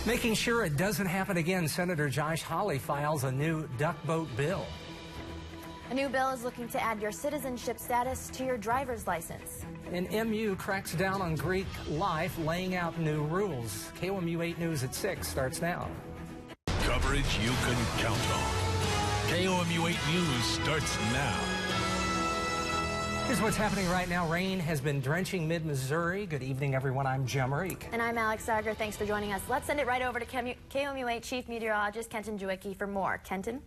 Making sure it doesn't happen again, Senator Josh Hawley files a new duck boat bill. A new bill is looking to add your citizenship status to your driver's license. And MU cracks down on Greek life, laying out new rules. KOMU 8 News at 6 starts now. Coverage you can count on. KOMU 8 News starts now. Here's what's happening right now. Rain has been drenching mid-Missouri. Good evening, everyone. I'm Jim Reek. And I'm Alex Sager. Thanks for joining us. Let's send it right over to KOMU 8 Chief Meteorologist Kenton Jewicki for more. Kenton?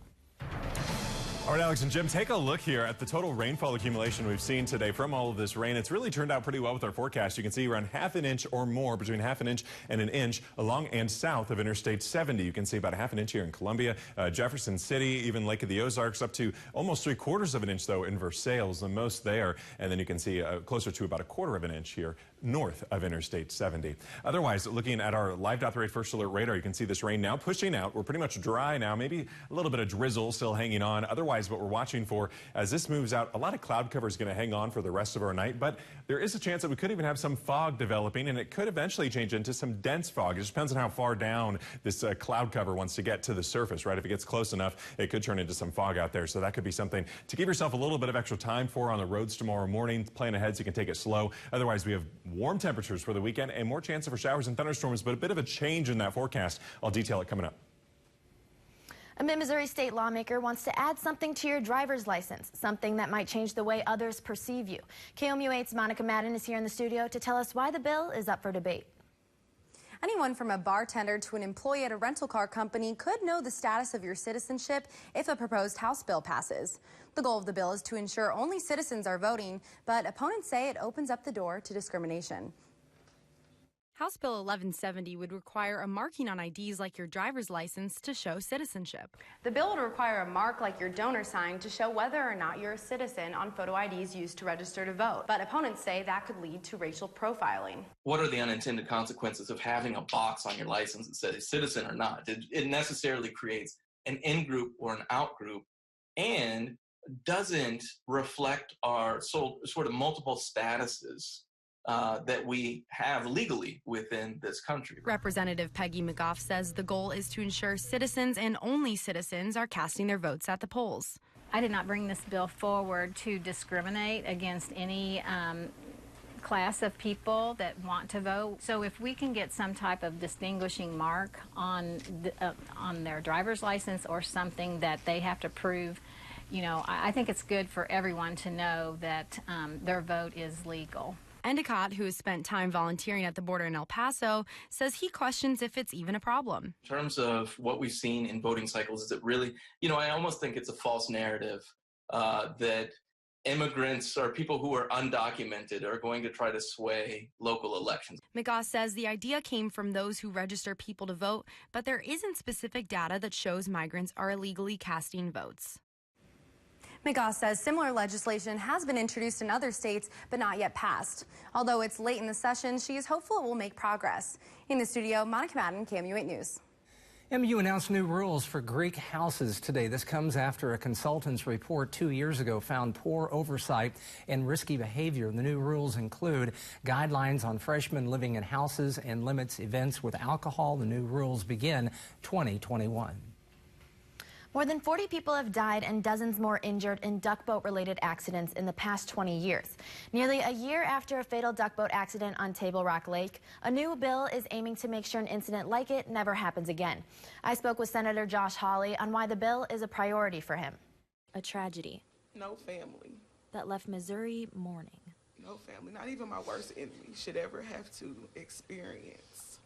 All right, Alex and Jim, take a look here at the total rainfall accumulation we've seen today from all of this rain. It's really turned out pretty well with our forecast. You can see around half an inch or more, between half an inch and an inch, along and south of Interstate 70. You can see about a half an inch here in Columbia, Jefferson City, even Lake of the Ozarks, up to almost 3/4 of an inch, though, in Versailles, the most there. And then you can see closer to about 1/4 of an inch here north of Interstate 70. Otherwise, looking at our live.3 first alert radar, you can see this rain now pushing out. We're pretty much dry now, maybe a little bit of drizzle still hanging on. Otherwise, what we're watching for as this moves out, a lot of cloud cover is going to hang on for the rest of our night, but there is a chance that we could even have some fog developing, and it could eventually change into some dense fog. It just depends on how far down this cloud cover wants to get to the surface, right? If it gets close enough, it could turn into some fog out there, so that could be something to give yourself a little bit of extra time for on the roads tomorrow morning. Plan ahead so you can take it slow. Otherwise, we have warm temperatures for the weekend and more chance for showers and thunderstorms, but a bit of a change in that forecast. I'll detail it coming up. A Mid-Missouri state lawmaker wants to add something to your driver's license, something that might change the way others perceive you. KOMU 8's Monica Madden is here in the studio to tell us why the bill is up for debate. Anyone from a bartender to an employee at a rental car company could know the status of your citizenship if a proposed House bill passes. The goal of the bill is to ensure only citizens are voting, but opponents say it opens up the door to discrimination. House Bill 1170 would require a marking on IDs like your driver's license to show citizenship. The bill would require a mark like your donor sign to show whether or not you're a citizen on photo IDs used to register to vote. But opponents say that could lead to racial profiling. What are the unintended consequences of having a box on your license that says citizen or not? It necessarily creates an in-group or an out-group and doesn't reflect our sort of multiple statuses that we have legally within this country. Representative Peggy McGough says the goal is to ensure citizens and only citizens are casting their votes at the polls. I did not bring this bill forward to discriminate against any class of people that want to vote. So if we can get some type of distinguishing mark on their driver's license or something that they have to prove, you know, I think it's good for everyone to know that their vote is legal. Endicott, who has spent time volunteering at the border in El Paso, says he questions if it's even a problem. In terms of what we've seen in voting cycles, is it really, I almost think it's a false narrative that immigrants or people who are undocumented are going to try to sway local elections. McGough says the idea came from those who register people to vote, but there isn't specific data that shows migrants are illegally casting votes. McGough says similar legislation has been introduced in other states, but not yet passed. Although it's late in the session, she is hopeful it will make progress. In the studio, Monica Madden, KOMU 8 News. MU announced new rules for Greek houses today. This comes after a consultant's report 2 years ago found poor oversight and risky behavior. The new rules include guidelines on freshmen living in houses and limits events with alcohol. The new rules begin 2021. More than 40 people have died and dozens more injured in duckboat-related accidents in the past 20 years. Nearly a year after a fatal duckboat accident on Table Rock Lake, a new bill is aiming to make sure an incident like it never happens again. I spoke with Senator Josh Hawley on why the bill is a priority for him. A tragedy. No family. That left Missouri mourning. No family, not even my worst enemy, should ever have to experience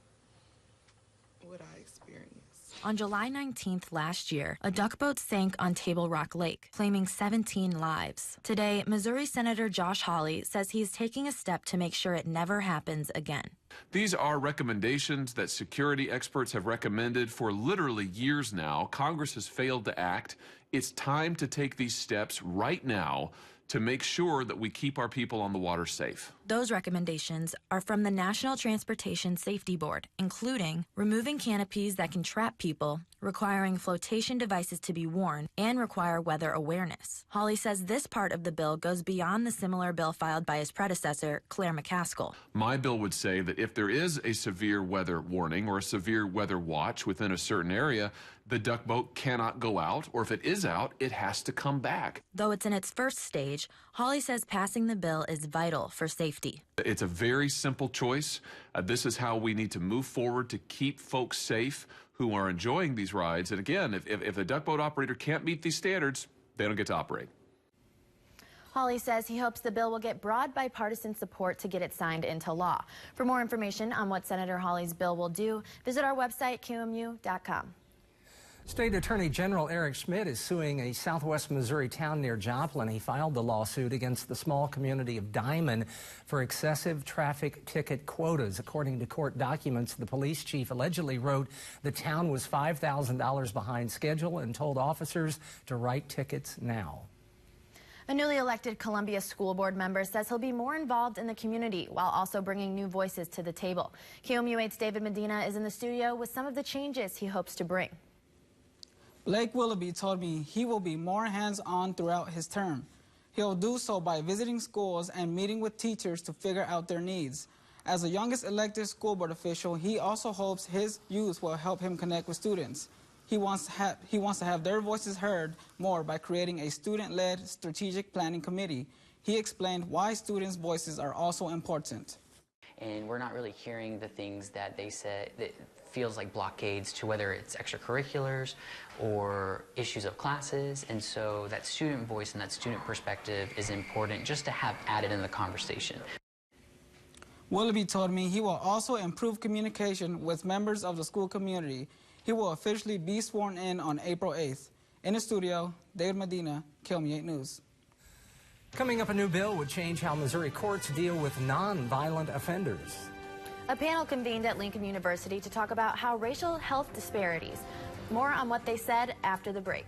what I experienced. On July 19th last year, a duckboat sank on Table Rock Lake, claiming 17 lives. Today, Missouri Senator Josh Hawley says he's taking a step to make sure it never happens again. These are recommendations that security experts have recommended for literally years now. Congress has failed to act. It's time to take these steps right now to make sure that we keep our people on the water safe. Those recommendations are from the National Transportation Safety Board, including removing canopies that can trap people, requiring flotation devices to be worn and require weather awareness. Hawley says this part of the bill goes beyond the similar bill filed by his predecessor, Claire McCaskill. My bill would say that if there is a severe weather warning or a severe weather watch within a certain area, the duck boat cannot go out, or if it is out, it has to come back. Though it's in its first stage, Hawley says passing the bill is vital for safety. It's a very simple choice. This is how we need to move forward to keep folks safe who are enjoying these rides. And again, if a duck boat operator can't meet these standards, they don't get to operate. Hawley says he hopes the bill will get broad bipartisan support to get it signed into law. For more information on what Senator Hawley's bill will do, visit our website, KOMU.com. State Attorney General Eric Schmidt is suing a southwest Missouri town near Joplin. He filed the lawsuit against the small community of Diamond for excessive traffic ticket quotas. According to court documents, the police chief allegedly wrote the town was $5,000 behind schedule and told officers to write tickets now. A newly elected Columbia School Board member says he'll be more involved in the community while also bringing new voices to the table. KOMU 8's David Medina is in the studio with some of the changes he hopes to bring. Blake Willoughby told me he will be more hands-on throughout his term. He'll do so by visiting schools and meeting with teachers to figure out their needs. As the youngest elected school board official, he also hopes his youth will help him connect with students. He wants to have their voices heard more by creating a student-led strategic planning committee. He explained why students' voices are also important. And we're not really hearing the things that they say that feels like blockades to whether it's extracurriculars or issues of classes. And so that student voice and that student perspective is important just to have added in the conversation. Willoughby told me he will also improve communication with members of the school community. He will officially be sworn in on April 8th. In the studio, David Medina, KOMU 8 News. Coming up, a new bill would change how Missouri courts deal with non-violent offenders. A panel convened at Lincoln University to talk about how racial health disparities. More on what they said after the break.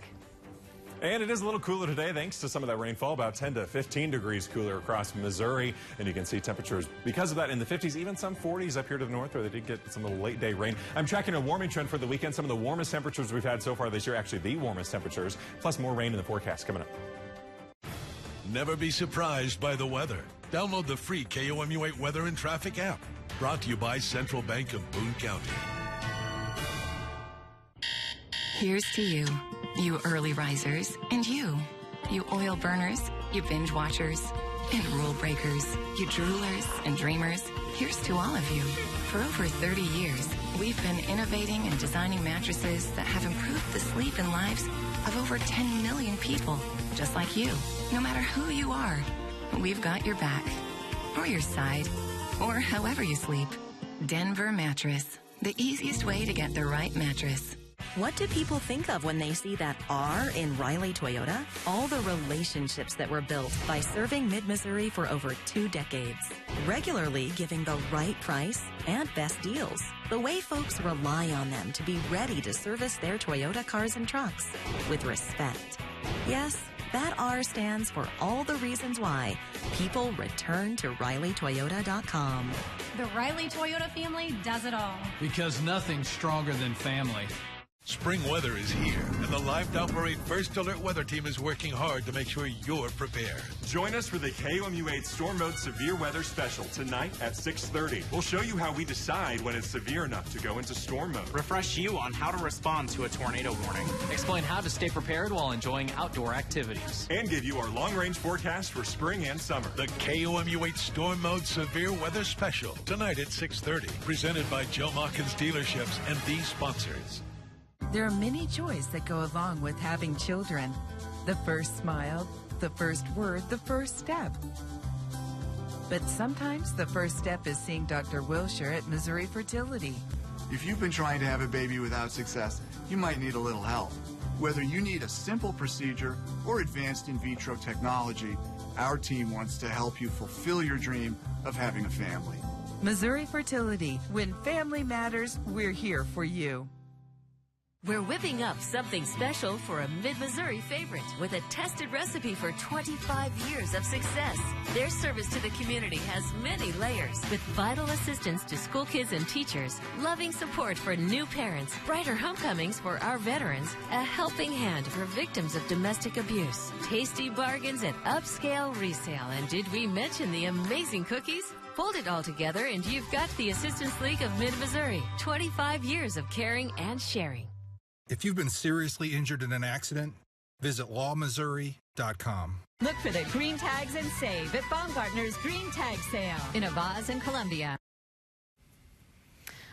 And it is a little cooler today thanks to some of that rainfall, about 10 to 15 degrees cooler across Missouri. And you can see temperatures because of that in the 50s, even some 40s up here to the north where they did get some little late day rain. I'm tracking a warming trend for the weekend. Some of the warmest temperatures we've had so far this year, actually the warmest temperatures, plus more rain in the forecast coming up. Never be surprised by the weather. Download the free KOMU 8 Weather and Traffic app. Brought to you by Central Bank of Boone County. Here's to you, you early risers, and you oil burners, you binge watchers, and rule breakers, you droolers and dreamers. Here's to all of you. For over 30 years, we've been innovating and designing mattresses that have improved the sleep and lives of over 10 million people, just like you. No matter who you are, we've got your back, or your side, or however you sleep. Denver Mattress, the easiest way to get the right mattress. What do people think of when they see that R in Riley Toyota? All the relationships that were built by serving Mid-Missouri for over 2 decades. Regularly giving the right price and best deals. The way folks rely on them to be ready to service their Toyota cars and trucks with respect. Yes, that R stands for all the reasons why people return to RileyToyota.com. The Riley Toyota family does it all. Because nothing's stronger than family. Spring weather is here, and the Live Downparade First Alert Weather Team is working hard to make sure you're prepared. Join us for the KOMU 8 Storm Mode Severe Weather Special tonight at 6:30. We'll show you how we decide when it's severe enough to go into storm mode. Refresh you on how to respond to a tornado warning. Explain how to stay prepared while enjoying outdoor activities. And give you our long-range forecast for spring and summer. The KOMU 8 Storm Mode Severe Weather Special tonight at 6:30. Presented by Joe Machens Dealerships and these sponsors. There are many joys that go along with having children. The first smile, the first word, the first step. But sometimes the first step is seeing Dr. Wilshire at Missouri Fertility. If you've been trying to have a baby without success, you might need a little help. Whether you need a simple procedure or advanced in vitro technology, our team wants to help you fulfill your dream of having a family. Missouri Fertility. When family matters, we're here for you. We're whipping up something special for a Mid-Missouri favorite with a tested recipe for 25 years of success. Their service to the community has many layers, with vital assistance to school kids and teachers, loving support for new parents, brighter homecomings for our veterans, a helping hand for victims of domestic abuse, tasty bargains at upscale resale, and did we mention the amazing cookies? Fold it all together and you've got the Assistance League of Mid-Missouri. 25 years of caring and sharing. If you've been seriously injured in an accident, visit lawmissouri.com. Look for the green tags and save at Baumgartner's Green Tag Sale in Avaz and Columbia.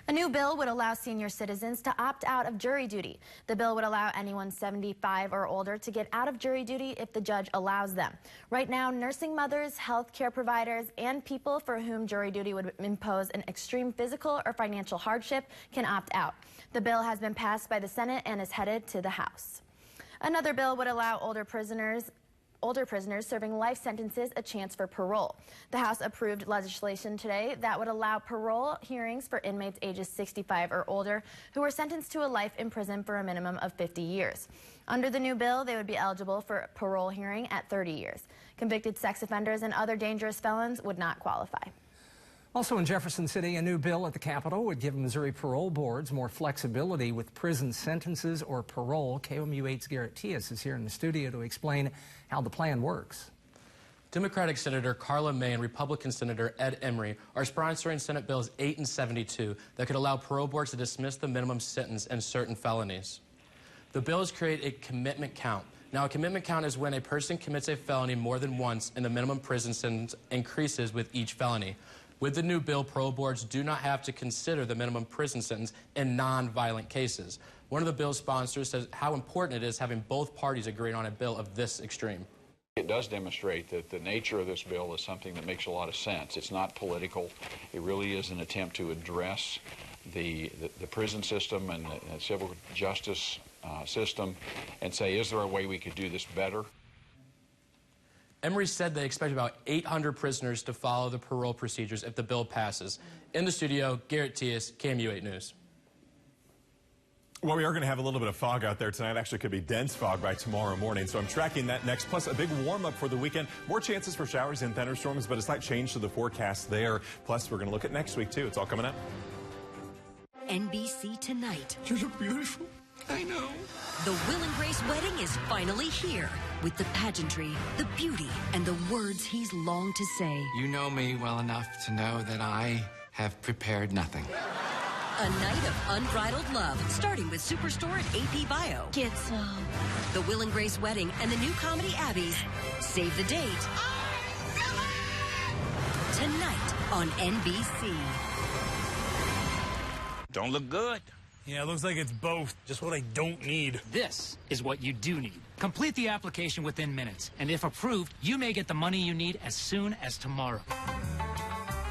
A new bill would allow senior citizens to opt out of jury duty. The bill would allow anyone 75 or older to get out of jury duty if the judge allows them. Right now, nursing mothers, health care providers, and people for whom jury duty would impose an extreme physical or financial hardship can opt out. The bill has been passed by the Senate and is headed to the House. Another bill would allow older prisoners serving life sentences a chance for parole. The House approved legislation today that would allow parole hearings for inmates ages 65 or older who are sentenced to a life in prison for a minimum of 50 years. Under the new bill, they would be eligible for parole hearing at 30 years. Convicted sex offenders and other dangerous felons would not qualify. Also in Jefferson City, a new bill at the Capitol would give Missouri parole boards more flexibility with prison sentences or parole. KOMU8's Garrett Tias is here in the studio to explain how the plan works. Democratic Senator Carla May and Republican Senator Ed Emery are sponsoring Senate Bills 8 and 72 that could allow parole boards to dismiss the minimum sentence in certain felonies. The bills create a commitment count. Now, a commitment count is when a person commits a felony more than once and the minimum prison sentence increases with each felony. With the new bill, parole boards do not have to consider the minimum prison sentence in non-violent cases. One of the bill's sponsors says how important it is having both parties agree on a bill of this extreme. It does demonstrate that the nature of this bill is something that makes a lot of sense. It's not political. It really is an attempt to address the prison system and the civil justice system and say, is there a way we could do this better? Emery said they expect about 800 prisoners to follow the parole procedures if the bill passes. In the studio, Garrett Tias, KMU8 News. Well, we are going to have a little bit of fog out there tonight. Actually, could be dense fog by tomorrow morning. So I'm tracking that next. Plus, a big warm-up for the weekend. More chances for showers and thunderstorms, but a slight change to the forecast there. Plus, we're going to look at next week, too. It's all coming up. NBC Tonight. You look beautiful. I know. The Will and Grace wedding is finally here with the pageantry, the beauty, and the words he's longed to say. You know me well enough to know that I have prepared nothing. A night of unbridled love, starting with Superstore and AP Bio. Get some. The Will and Grace wedding and the new comedy Abby's. Save the date. Tonight on NBC. Don't look good. Yeah, it looks like it's both. Just what I don't need. This is what you do need. Complete the application within minutes, and if approved, you may get the money you need as soon as tomorrow.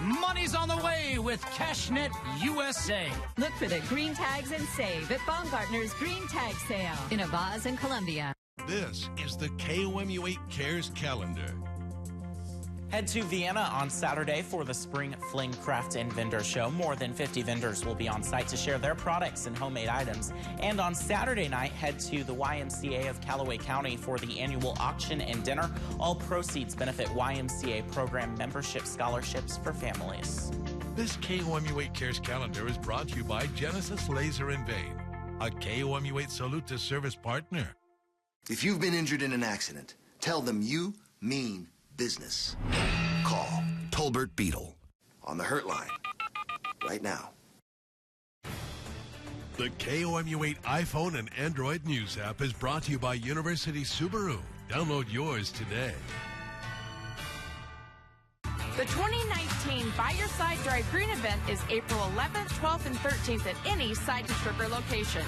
Money's on the way with CashNet USA. Look for the green tags and save at Baumgartner's Green Tag Sale in Avaz and Columbia. This is the KOMU8 Cares Calendar. Head to Vienna on Saturday for the Spring Fling Craft and Vendor Show. More than 50 vendors will be on site to share their products and homemade items. And on Saturday night, head to the YMCA of Callaway County for the annual auction and dinner. All proceeds benefit YMCA program membership scholarships for families. This KOMU8 Cares Calendar is brought to you by Genesis Laser and Vein, a KOMU8 Salutis service partner. If you've been injured in an accident, tell them you mean business. Call Tolbert Beetle on the Hurt Line right now. The KOMU8 iPhone and Android News app is brought to you by University Subaru. Download yours today. The 2019 By Your Side Drive Green event is April 11th, 12th, and 13th at any Side and Stricker location.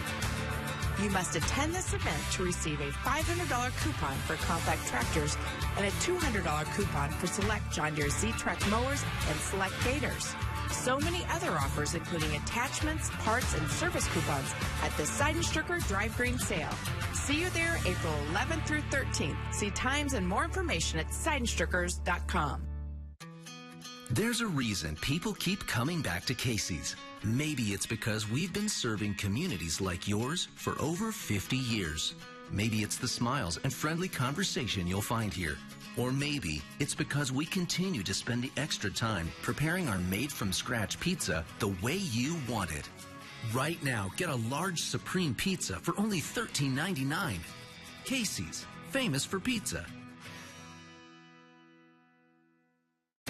You must attend this event to receive a $500 coupon for compact tractors and a $200 coupon for select John Deere Z-Track mowers and select gators. So many other offers, including attachments, parts, and service coupons at the Side and Stricker Drive Green sale. See you there April 11th through 13th. See times and more information at sideandstrickers.com. There's a reason people keep coming back to Casey's. Maybe it's because we've been serving communities like yours for over 50 years. Maybe it's the smiles and friendly conversation you'll find here. Or maybe it's because we continue to spend the extra time preparing our made-from-scratch pizza the way you want it. Right now, get a large Supreme Pizza for only $13.99. Casey's, famous for pizza.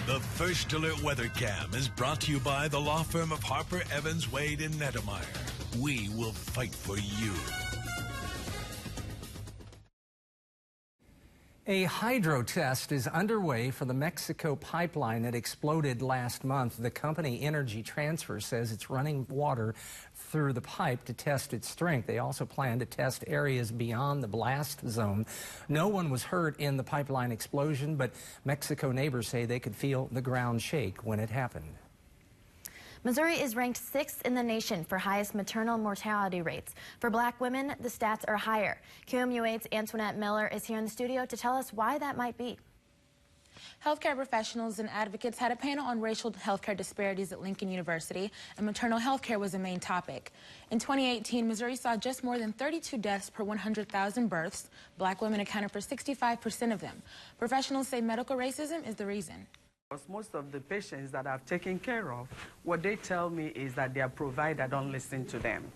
The First Alert Weather Cam is brought to you by the law firm of Harper, Evans, Wade, and Nettemeyer. We will fight for you. A hydro test is underway for the Mexico pipeline that exploded last month. The company Energy Transfer says it's running water through the pipe to test its strength. They also plan to test areas beyond the blast zone. No one was hurt in the pipeline explosion, but Mexico neighbors say they could feel the ground shake when it happened. Missouri is ranked 6th in the nation for highest maternal mortality rates. For black women, the stats are higher. QMU8's Antoinette Miller is here in the studio to tell us why that might be. Healthcare professionals and advocates had a panel on racial healthcare disparities at Lincoln University, and maternal healthcare was a main topic. In 2018, Missouri saw just more than 32 deaths per 100,000 births. Black women accounted for 65% of them. Professionals say medical racism is the reason. Most of the patients that I've taken care of, what they tell me is that their provider don't listen to them.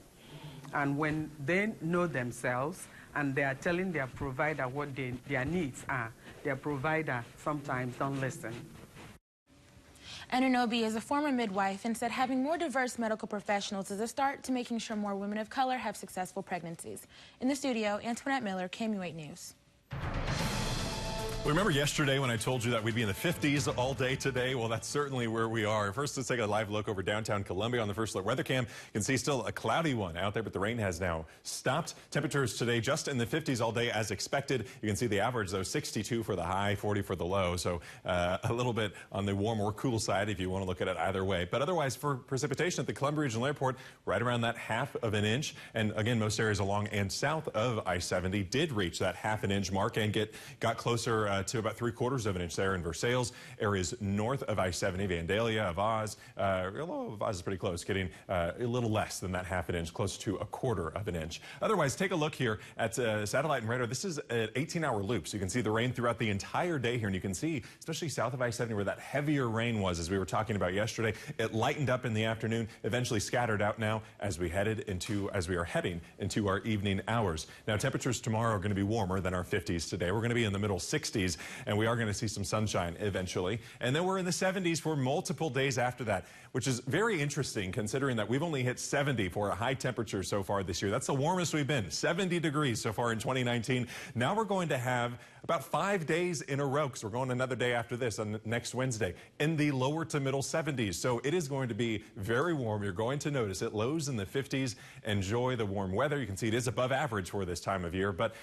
And when they know themselves and they are telling their provider what their needs are, their provider sometimes don't listen. Anunobi is a former midwife and said having more diverse medical professionals is a start to making sure more women of color have successful pregnancies. In the studio, Antoinette Miller, KMU8 News. Remember yesterday when I told you that we'd be in the 50s all day today? Well, that's certainly where we are. First, let's take a live look over downtown Columbia on the First Alert Weather Cam. You can see still a cloudy one out there, but the rain has now stopped. Temperatures today just in the 50s all day as expected. You can see the average, though, 62 for the high, 40 for the low. So a little bit on the warm or cool side if you want to look at it either way. But otherwise, for precipitation at the Columbia Regional Airport, right around that ½ of an inch. And again, most areas along and south of I-70 did reach that ½ an inch mark and got closer to about 3/4 of an inch there in Versailles. Areas north of I-70, Vandalia, Avaz, although Avaz is pretty close, getting a little less than that ½ an inch, close to 1/4 of an inch. Otherwise, take a look here at satellite and radar. This is an 18-hour loop, so you can see the rain throughout the entire day here, and you can see, especially south of I-70, where that heavier rain was, as we were talking about yesterday. It lightened up in the afternoon, eventually scattered out now as we are heading into our evening hours. Now, temperatures tomorrow are going to be warmer than our 50s today. We're going to be in the middle 60s. And we are going to see some sunshine eventually. And then we're in the 70s for multiple days after that, which is very interesting considering that we've only hit 70 for a high temperature so far this year. That's the warmest we've been, 70 degrees so far in 2019. Now we're going to have about 5 days in a row, because we're going another day after this on next Wednesday, in the lower to middle 70s. So it is going to be very warm. You're going to notice it. Lows in the 50s. Enjoy the warm weather. You can see it is above average for this time of year, but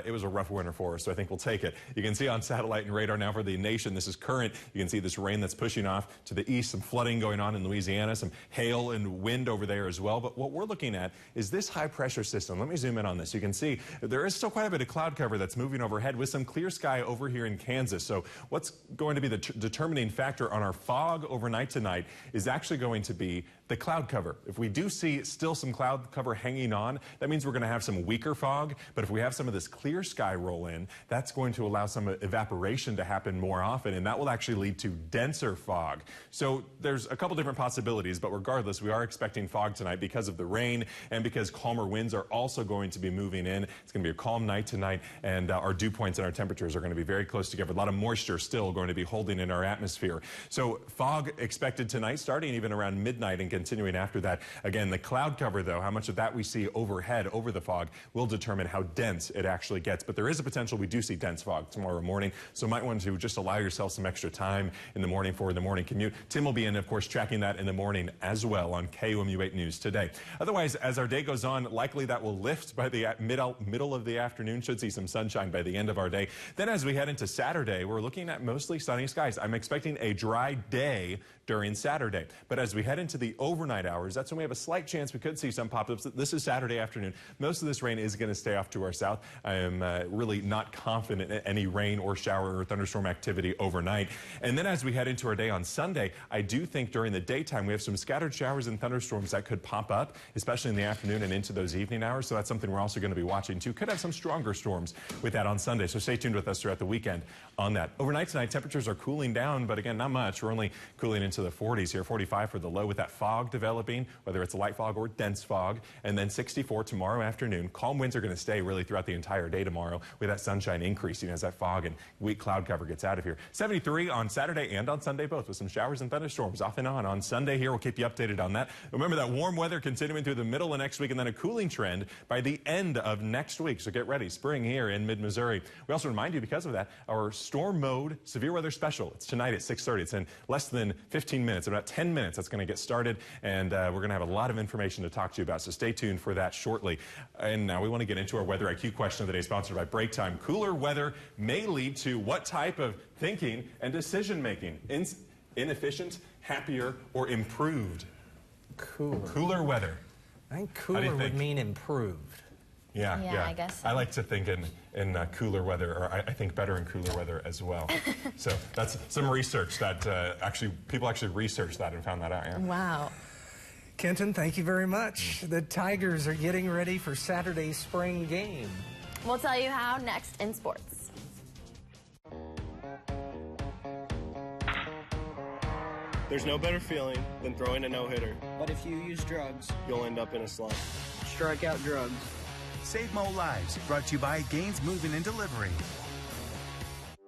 it was a rough winter for us, so I think we'll take it. You can see on satellite and radar now for the nation, this is current. You can see this rain that's pushing off to the east, some flooding going on in Louisiana, some hail and wind over there as well. But what we're looking at is this high pressure system. Let me zoom in on this. You can see there is still quite a bit of cloud cover that's moving overhead with some clear sky over here in Kansas. So what's going to be the determining factor on our fog overnight tonight is actually going to be the cloud cover. If we do see still some cloud cover hanging on, that means we're going to have some weaker fog. But if we have some of this clear sky roll in, that's going to allow some evaporation to happen more often, and that will actually lead to denser fog. So there's a couple different possibilities, but regardless, we are expecting fog tonight because of the rain and because calmer winds are also going to be moving in. It's going to be a calm night tonight, and our dew points and our temperatures are going to be very close together. A lot of moisture still going to be holding in our atmosphere. So fog expected tonight, starting even around midnight and continuing after that. Again, the cloud cover, though, how much of that we see overhead over the fog will determine how dense it actually gets. But there is a potential we do see dense fog tomorrow morning, so might want to just allow yourself some extra time in the morning for the morning commute. Tim will be in, of course, tracking tracking that in the morning as well on KOMU 8 News today. Otherwise, as our day goes on, likely that will lift by the middle of the afternoon. Should see some sunshine by the end of our day. Then as we head into Saturday, we're looking at mostly sunny skies. I'm expecting a dry day during Saturday. But as we head into the overnight hours, that's when we have a slight chance we could see some pop-ups. This is Saturday afternoon. Most of this rain is going to stay off to our south. I am really not confident in any rain or shower or thunderstorm activity overnight. And then as we head into our day on Sunday, I do think during the daytime we have some scattered showers and thunderstorms that could pop up, especially in the afternoon and into those evening hours. So that's something we're also going to be watching too. Could have some stronger storms with that on Sunday. So stay tuned with us throughout the weekend on that. Overnight tonight, temperatures are cooling down, but again, not much. We're only cooling into the 40s here, 45 for the low with that fog developing, whether it's a light fog or dense fog, and then 64 tomorrow afternoon. Calm winds are going to stay really throughout the entire day tomorrow with that sunshine increasing as that fog and weak cloud cover gets out of here. 73 on Saturday and on Sunday both with some showers and thunderstorms off and on Sunday here. We'll keep you updated on that. Remember that warm weather continuing through the middle of next week and then a cooling trend by the end of next week. So get ready. Spring here in mid-Missouri. We also remind you because of that, our storm mode severe weather special. It's tonight at 6:30. It's in less than 15 minutes. About 10 minutes that's going to get started, and we're going to have a lot of information to talk to you about, so stay tuned for that shortly. And now we want to get into our Weather IQ question of the day, sponsored by Break Time. Cooler weather may lead to what type of thinking and decision making? Inefficient, happier, or improved? Cooler weather. I think cooler would mean improved. Yeah, I guess. I like to think in cooler weather, or I think better in cooler weather as well. So that's some research that people actually researched that and found that out. Yeah. Wow. Kenton, thank you very much. The Tigers are getting ready for Saturday's spring game. We'll tell you how next in sports. There's no better feeling than throwing a no-hitter. But if you use drugs, you'll end up in a slump. Strike out drugs. Save more lives. Brought to you by Gaines Moving and Delivery.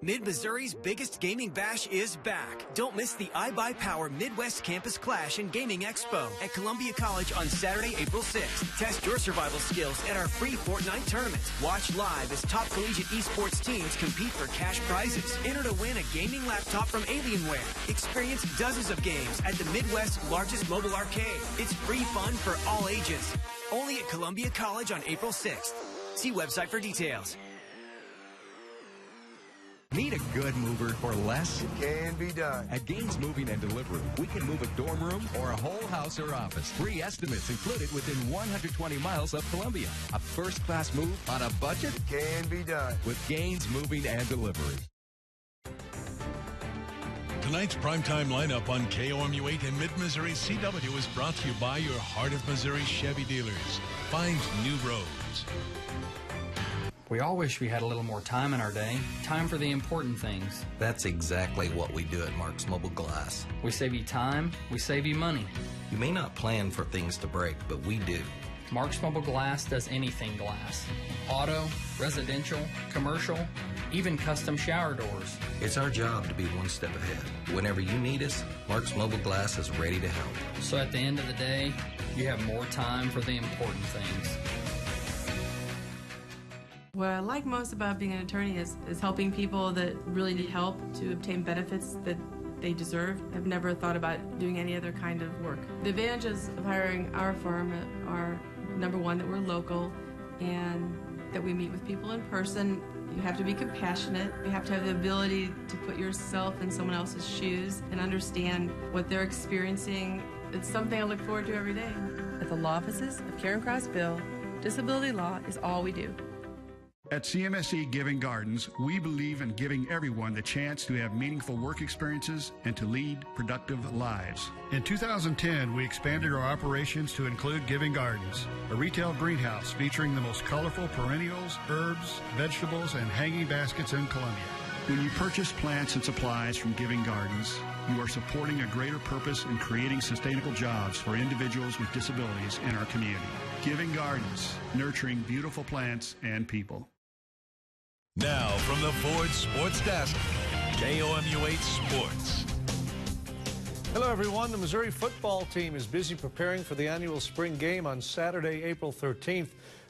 Mid-Missouri's biggest gaming bash is back. Don't miss the iBuyPower Midwest Campus Clash and Gaming Expo at Columbia College on Saturday, April 6th. Test your survival skills at our free Fortnite tournament. Watch live as top collegiate esports teams compete for cash prizes. Enter to win a gaming laptop from Alienware. Experience dozens of games at the Midwest's largest mobile arcade. It's free fun for all ages. Only at Columbia College on April 6th. See website for details. Need a good mover for less? It can be done. At Gaines Moving and Delivery, we can move a dorm room or a whole house or office. Free estimates included within 120 miles of Columbia. A first-class move on a budget? It can be done. With Gaines Moving and Delivery. Tonight's primetime lineup on KOMU 8 in Mid-Missouri CW is brought to you by your Heart of Missouri Chevy dealers. Find new roads. We all wish we had a little more time in our day. Time for the important things. That's exactly what we do at Marks Mobile Glass. We save you time, we save you money. You may not plan for things to break, but we do. Marks Mobile Glass does anything glass. Auto, residential, commercial, even custom shower doors. It's our job to be one step ahead. Whenever you need us, Marks Mobile Glass is ready to help. So at the end of the day, you have more time for the important things. What I like most about being an attorney is helping people that really need help to obtain benefits that they deserve. I've never thought about doing any other kind of work. The advantages of hiring our firm are, number one, that we're local and that we meet with people in person. You have to be compassionate. You have to have the ability to put yourself in someone else's shoes and understand what they're experiencing. It's something I look forward to every day. At the law offices of Karen Cross Bill, disability law is all we do. At CMSE Giving Gardens, we believe in giving everyone the chance to have meaningful work experiences and to lead productive lives. In 2010, we expanded our operations to include Giving Gardens, a retail greenhouse featuring the most colorful perennials, herbs, vegetables, and hanging baskets in Columbia. When you purchase plants and supplies from Giving Gardens, you are supporting a greater purpose in creating sustainable jobs for individuals with disabilities in our community. Giving Gardens, nurturing beautiful plants and people. Now from the Ford Sports Desk, KOMU 8 Sports. Hello, everyone. The Missouri football team is busy preparing for the annual spring game on Saturday, April 13th.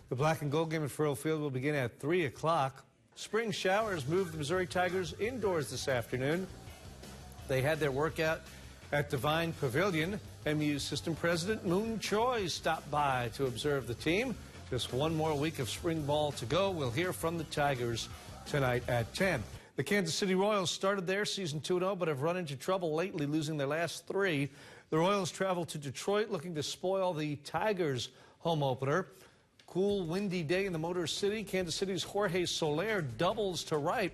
The Black and Gold game at Furrow Field will begin at 3 o'clock. Spring showers moved the Missouri Tigers indoors this afternoon. They had their workout At Devine Pavilion, MU System President Moon Choi stopped by to observe the team. Just one more week of spring ball to go. We'll hear from the Tigers tonight at 10. The Kansas City Royals started their season 2-0, but have run into trouble lately, losing their last 3. The Royals travel to Detroit looking to spoil the Tigers' home opener. Cool, windy day in the Motor City. Kansas City's Jorge Soler doubles to right.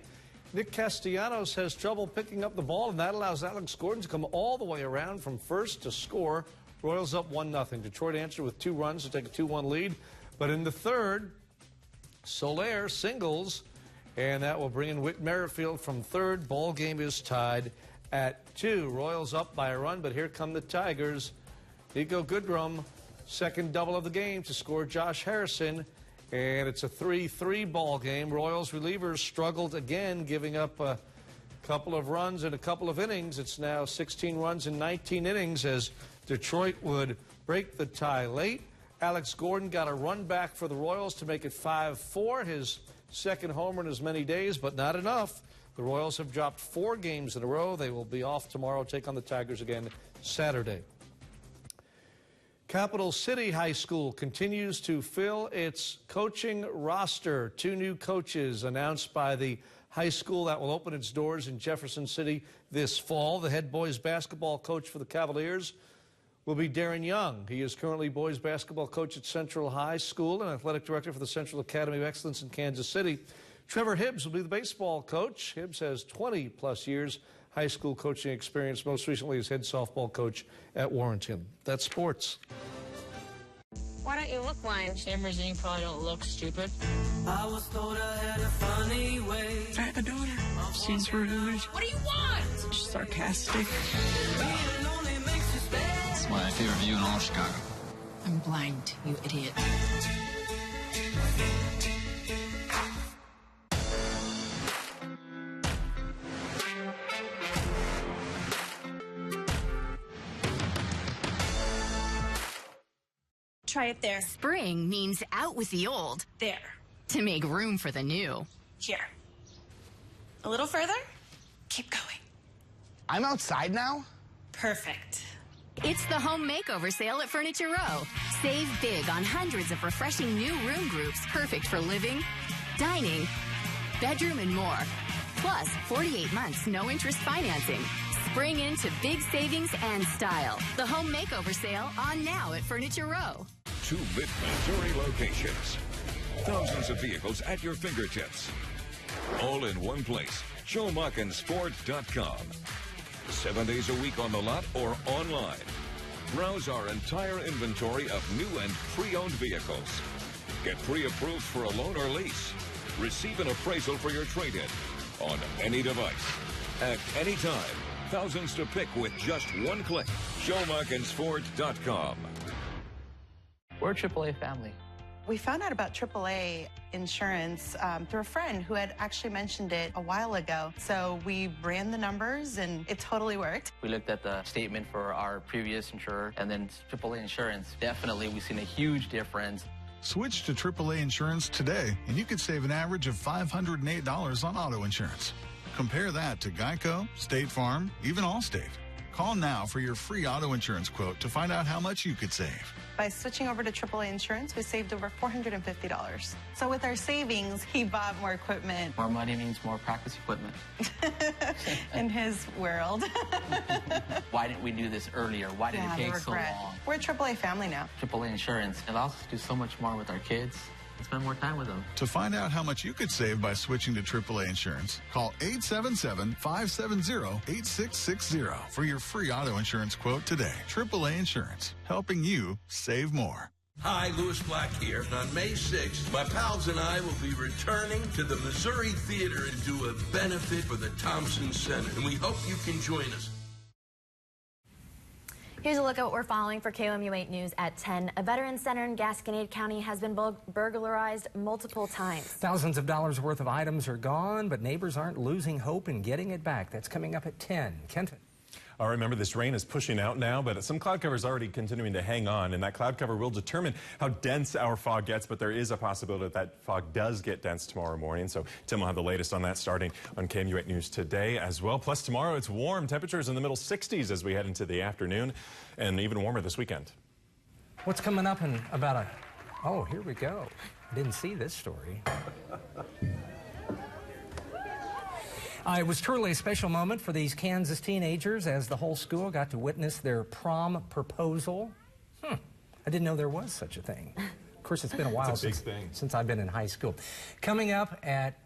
Nick Castellanos has trouble picking up the ball, and that allows Alex Gordon to come all the way around from first to score. Royals up 1-0. Detroit answered with 2 runs to take a 2-1 lead. But in the third, Soler singles, and that will bring in Whit Merrifield from third. Ball game is tied at 2. Royals up by a run, but here come the Tigers. Nico Goodrum, second double of the game to score Josh Harrison. And it's a 3-3 ball game. Royals relievers struggled again, giving up a couple of runs in a couple of innings. It's now 16 runs in 19 innings as Detroit would break the tie late. Alex Gordon got a run back for the Royals to make it 5-4, his second homer in as many days, but not enough. The Royals have dropped 4 games in a row. They will be off tomorrow, take on the Tigers again Saturday. Capital City High School continues to fill its coaching roster. 2 new coaches announced by the high school that will open its doors in Jefferson City this fall. The head boys basketball coach for the Cavaliers will be Darren Young. He is currently boys basketball coach at Central High School and athletic director for the Central Academy of Excellence in Kansas City. Trevor Hibbs will be the baseball coach. Hibbs has 20-plus years high school coaching experience, most recently as head softball coach at Warrenton. That's sports. Why don't you look blind? Shamers, and you probably don't look stupid. I was told I had a funny way. I have a daughter. She's rude. What do you want? She's sarcastic. That's my favorite view in all of Chicago. I'm blind, you idiot. Try it there. Spring means out with the old. There. To make room for the new. Here. A little further. Keep going. I'm outside now? Perfect. It's the home makeover sale at Furniture Row. Save big on hundreds of refreshing new room groups perfect for living, dining, bedroom, and more. Plus, 48 months, no interest financing. Spring into big savings and style. The home makeover sale on now at Furniture Row. 2 mid-Missouri locations. Thousands of vehicles at your fingertips. All in one place. ShowMachensford.com. 7 days a week on the lot or online. Browse our entire inventory of new and pre-owned vehicles. Get pre-approved for a loan or lease. Receive an appraisal for your trade-in on any device. At any time. Thousands to pick with just one click. ShowMachensford.com. We're a AAA family. We found out about AAA insurance through a friend who had actually mentioned it a while ago. So we ran the numbers and it totally worked. We looked at the statement for our previous insurer and then AAA insurance. Definitely, we've seen a huge difference. Switch to AAA insurance today and you could save an average of $508 on auto insurance. Compare that to Geico, State Farm, even Allstate. Call now for your free auto insurance quote to find out how much you could save. By switching over to AAA insurance, we saved over $450. So with our savings, he bought more equipment. More money means more practice equipment. In his world. Why didn't we do this earlier? Why did it take so long? We're a AAA family now. AAA insurance allows us to do so much more with our kids. Spend more time with them. To find out how much you could save by switching to AAA insurance, call 877-570-8660 for your free auto insurance quote today. AAA Insurance, helping you save more. Hi, Louis Black here. On May 6th, my pals and I will be returning to the Missouri Theater and do a benefit for the Thompson Center, and we hope you can join us. Here's a look at what we're following for KOMU 8 News at 10. A veterans center in Gasconade County has been burglarized multiple times. Thousands of dollars worth of items are gone, but neighbors aren't losing hope in getting it back. That's coming up at 10. Kenton. Remember, this rain is pushing out now, but some cloud cover is already continuing to hang on, and that cloud cover will determine how dense our fog gets, but there is a possibility that fog does get dense tomorrow morning. So Tim will have the latest on that starting on KMU 8 News today as well. Plus tomorrow it's warm, temperatures in the middle 60s as we head into the afternoon, and even warmer this weekend. What's coming up in about oh, here we go. Didn't see this story. It was truly a special moment for these Kansas teenagers as the whole school got to witness their prom proposal. I didn't know there was such a thing. Of course, it's been a while since I've been in high school. Coming up at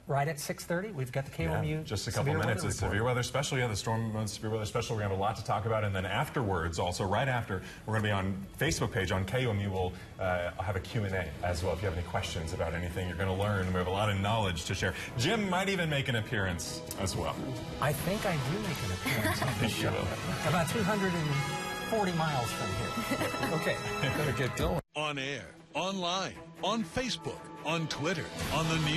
right at 6:30, we've got the KOMU. Just a couple minutes of severe weather special. Yeah, the storm severe weather special. We're going to have a lot to talk about, and then afterwards, also right after, we're going to be on Facebook page on KOMU. We'll have a Q&A as well. If you have any questions about anything, you're going to learn. We have a lot of knowledge to share. Jim might even make an appearance as well. I think I do make an appearance on the show. About 240 miles from here. Okay, better get going. On air, online, on Facebook, on Twitter, on the news.